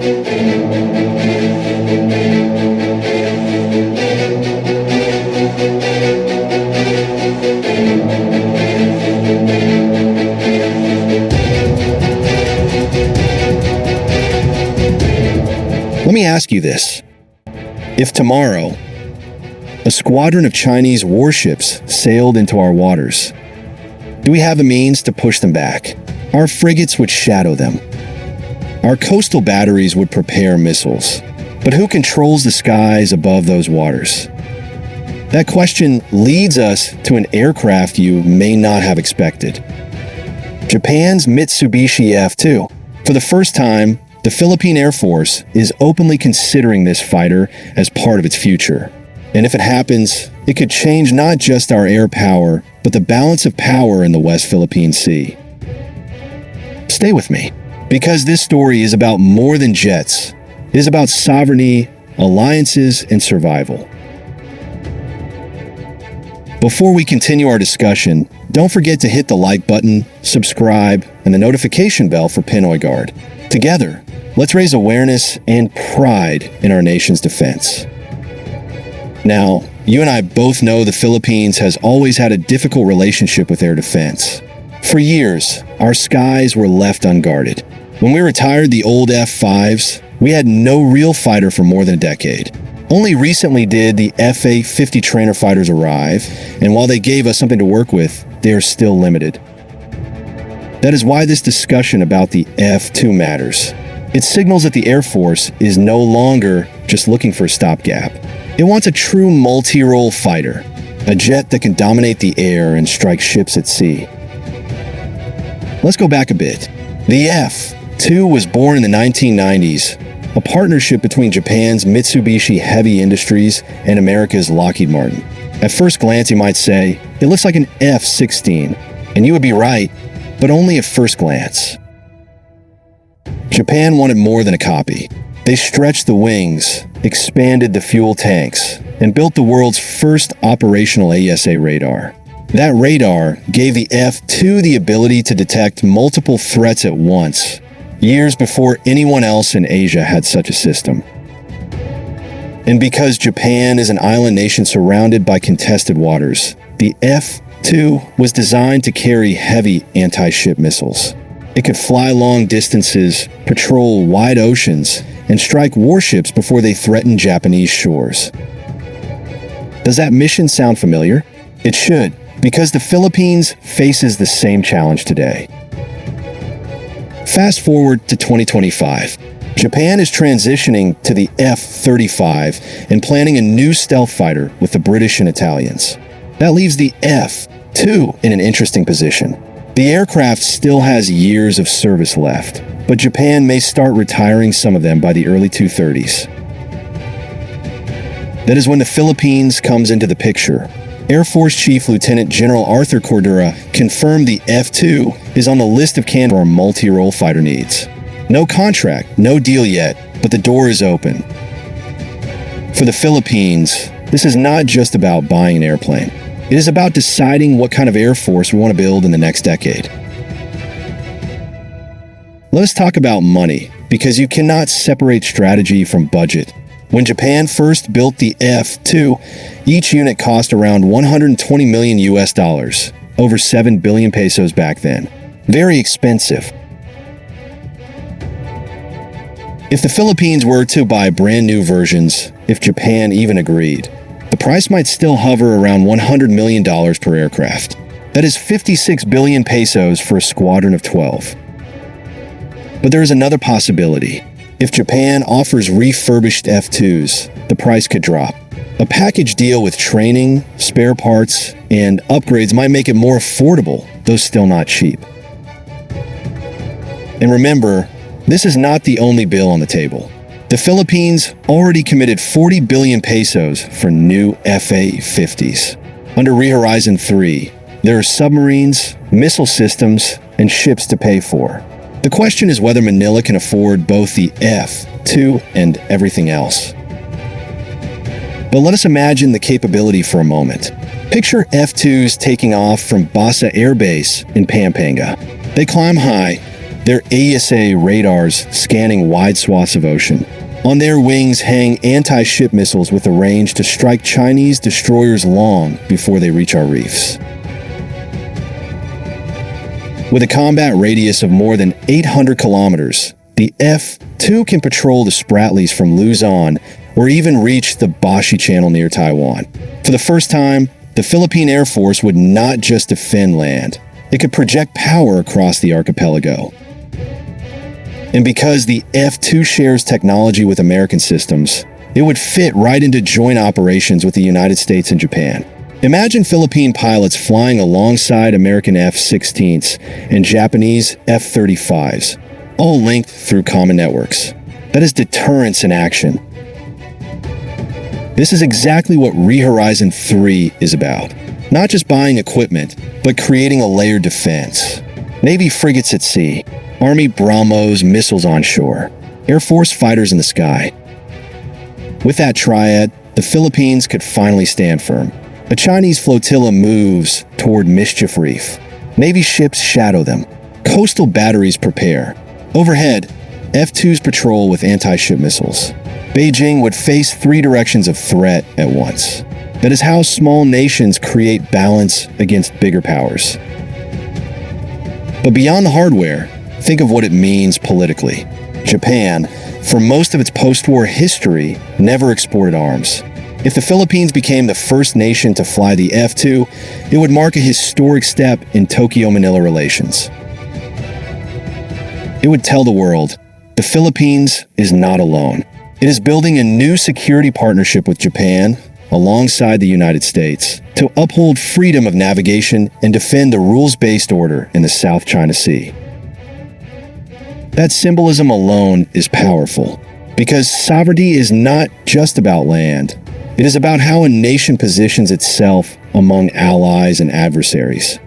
Let me ask you this. If tomorrow, a squadron of Chinese warships sailed into our waters, do we have the means to push them back? Our frigates would shadow them. Our coastal batteries would prepare missiles. But who controls the skies above those waters? That question leads us to an aircraft you may not have expected. Japan's Mitsubishi F-2. For the first time, the Philippine Air Force is openly considering this fighter as part of its future. And if it happens, it could change not just our air power, but the balance of power in the West Philippine Sea. Stay with me, because this story is about more than jets. It is about sovereignty, alliances, and survival. Before we continue our discussion, don't forget to hit the like button, subscribe, and the notification bell for PinoyGuard. Together, let's raise awareness and pride in our nation's defense. Now, you and I both know the Philippines has always had a difficult relationship with air defense. For years, our skies were left unguarded. When we retired the old F-5s, we had no real fighter for more than a decade. Only recently did the F-50 trainer fighters arrive, and while they gave us something to work with, they are still limited. That is why this discussion about the F-2 matters. It signals that the Air Force is no longer just looking for a stopgap. It wants a true multirole fighter, a jet that can dominate the air and strike ships at sea. Let's go back a bit. The F-2 was born in the 1990s, a partnership between Japan's Mitsubishi Heavy Industries and America's Lockheed Martin. At first glance, you might say, it looks like an F-16, and you would be right, but only at first glance. Japan wanted more than a copy. They stretched the wings, expanded the fuel tanks, and built the world's first operational AESA radar. That radar gave the F-2 the ability to detect multiple threats at once, years before anyone else in Asia had such a system. And because Japan is an island nation surrounded by contested waters, the F-2 was designed to carry heavy anti-ship missiles. It could fly long distances, patrol wide oceans, and strike warships before they threatened Japanese shores. Does that mission sound familiar? It should, because the Philippines faces the same challenge today. Fast forward to 2025. Japan is transitioning to the F-35 and planning a new stealth fighter with the British and Italians. That leaves the F-2 in an interesting position. The aircraft still has years of service left, but Japan may start retiring some of them by the early 2030s. That is when the Philippines comes into the picture. Air Force Chief Lieutenant General Arthur Cordura confirmed the F-2 is on the list of candidates for multi-role fighter needs. No contract, no deal yet, but the door is open. For the Philippines, this is not just about buying an airplane. It is about deciding what kind of Air Force we want to build in the next decade. Let us talk about money, because you cannot separate strategy from budget. When Japan first built the F-2, each unit cost around $120 million US, over 7 billion pesos back then. Very expensive. If the Philippines were to buy brand new versions, if Japan even agreed, the price might still hover around $100 million per aircraft. That is 56 billion pesos for a squadron of 12. But there is another possibility. If Japan offers refurbished F-2s, the price could drop. A package deal with training, spare parts, and upgrades might make it more affordable, though still not cheap. And remember, this is not the only bill on the table. The Philippines already committed 40 billion pesos for new F-50s. Under Rehorizon 3, there are submarines, missile systems, and ships to pay for. The question is whether Manila can afford both the F-2 and everything else. But let us imagine the capability for a moment. Picture F-2s taking off from Basa Air Base in Pampanga. They climb high, their AESA radars scanning wide swaths of ocean. On their wings hang anti-ship missiles with a range to strike Chinese destroyers long before they reach our reefs. With a combat radius of more than 800 kilometers, the F-2 can patrol the Spratlys from Luzon or even reach the Bashi Channel near Taiwan. For the first time, the Philippine Air Force would not just defend land. It could project power across the archipelago. And because the F-2 shares technology with American systems, it would fit right into joint operations with the United States and Japan. Imagine Philippine pilots flying alongside American F-16s and Japanese F-35s, all linked through common networks. That is deterrence in action. This is exactly what Rehorizon 3 is about. Not just buying equipment, but creating a layered defense. Navy frigates at sea, Army BrahMos missiles on shore, Air Force fighters in the sky. With that triad, the Philippines could finally stand firm. A Chinese flotilla moves toward Mischief Reef. Navy ships shadow them. Coastal batteries prepare. Overhead, F-2s patrol with anti-ship missiles. Beijing would face 3 directions of threat at once. That is how small nations create balance against bigger powers. But beyond the hardware, think of what it means politically. Japan, for most of its post-war history, never exported arms. If the Philippines became the first nation to fly the F-2, it would mark a historic step in Tokyo-Manila relations. It would tell the world, the Philippines is not alone. It is building a new security partnership with Japan, alongside the United States, to uphold freedom of navigation and defend the rules-based order in the South China Sea. That symbolism alone is powerful, because sovereignty is not just about land. It is about how a nation positions itself among allies and adversaries.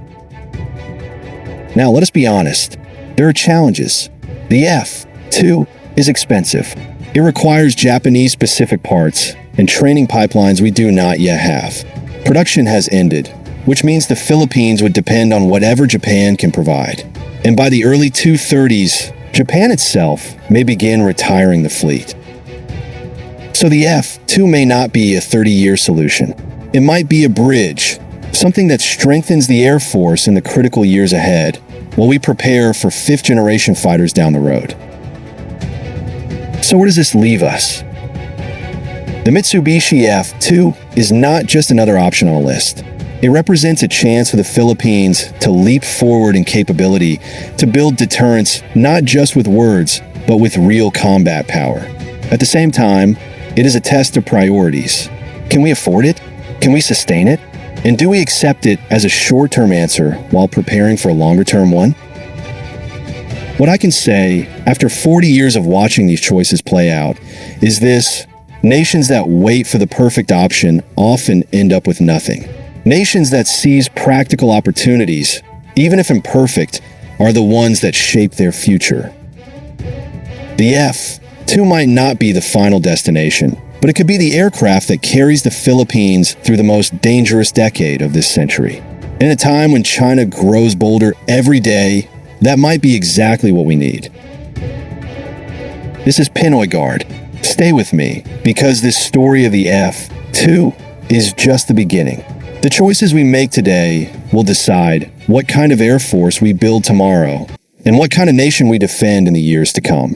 Now, let us be honest. There are challenges. The F-2 is expensive. It requires Japanese-specific parts and training pipelines we do not yet have. Production has ended, which means the Philippines would depend on whatever Japan can provide. And by the early 2030s, Japan itself may begin retiring the fleet. So the F-2 may not be a 30-year solution. It might be a bridge, something that strengthens the Air Force in the critical years ahead, while we prepare for 5th-generation fighters down the road. So where does this leave us? The Mitsubishi F-2 is not just another option on a list. It represents a chance for the Philippines to leap forward in capability to build deterrence not just with words, but with real combat power. At the same time, it is a test of priorities. Can we afford it? Can we sustain it? And do we accept it as a short-term answer while preparing for a longer-term one? What I can say, after 40 years of watching these choices play out, is this: nations that wait for the perfect option often end up with nothing. Nations that seize practical opportunities, even if imperfect, are the ones that shape their future. The F-2 might not be the final destination, but it could be the aircraft that carries the Philippines through the most dangerous decade of this century. In a time when China grows bolder every day, that might be exactly what we need. This is PinoyGuard. Stay with me, because this story of the F-2 is just the beginning. The choices we make today will decide what kind of Air Force we build tomorrow and what kind of nation we defend in the years to come.